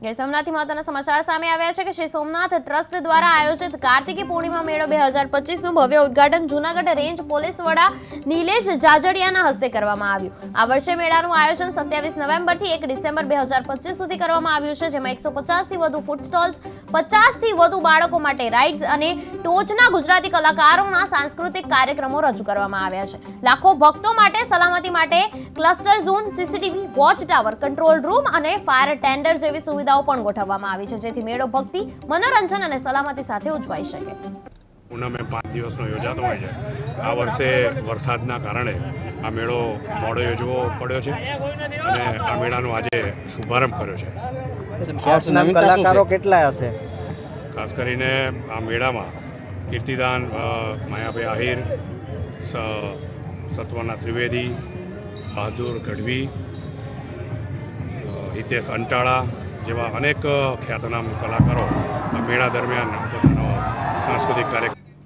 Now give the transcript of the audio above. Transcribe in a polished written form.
ગીર સોમનાથથી મહત્વના સમાચાર સામે આવ્યા છે કે શ્રી સોમનાથ ટ્રસ્ટ દ્વારા આયોજિત કાર્તિકી પૂર્ણિમા મેળો 2025નું ભવ્ય ઉદ્ઘાટન જૂનાગઢ રેન્જ પોલીસ વડા નિલેશ જાજડિયાના હસ્તે કરવામાં આવ્યું। આ વર્ષે મેળાનું આયોજન 27 નવેમ્બરથી 1 ડિસેમ્બર 2025 સુધી કરવામાં આવ્યું છે, જેમાં 150થી વધુ ફૂડ સ્ટોલ્સ, 50થી વધુ બાળકો માટે રાઇડ્સ અને ટોચના ગુજરાતી કલાકારોના સાંસ્કૃતિક કાર્યક્રમો રજૂ કરવામાં આવ્યા છે। લાખો ભક્તો માટે સલામતી માટે cluster zone, CCTV, watch tower, control room અને ફાયર ટેન્ડર જેવી સુવિધાઓ પણ ગોઠવવામાં આવી છે, જેથી મેળો ભક્તિ, મનોરંજન અને સલામતી સાથે ઉજવાઈ શકે। પૂનમે 5 દિવસનો યોજાતો હોય છે। આ વર્ષે વરસાદના કારણે આ મેળો મોડો યોજવો પડ્યો છે અને આ મેળાનો આજે શુભારંભ કર્યો છે। ખ્યાતનામ કલાકારો કેટલા હશે? ખાસ કરીને આ મેળામાં કીર્તિદાન માયાભાઈ આહિર, સત્વના ત્રિવેદી, બહાદુર ગઢવી, હિતેશ અંટાળા જેવા અનેક ખ્યાતનામ કલાકારો આ મેળા દરમિયાન પોતાનો સાંસ્કૃતિક કાર્યક્રમ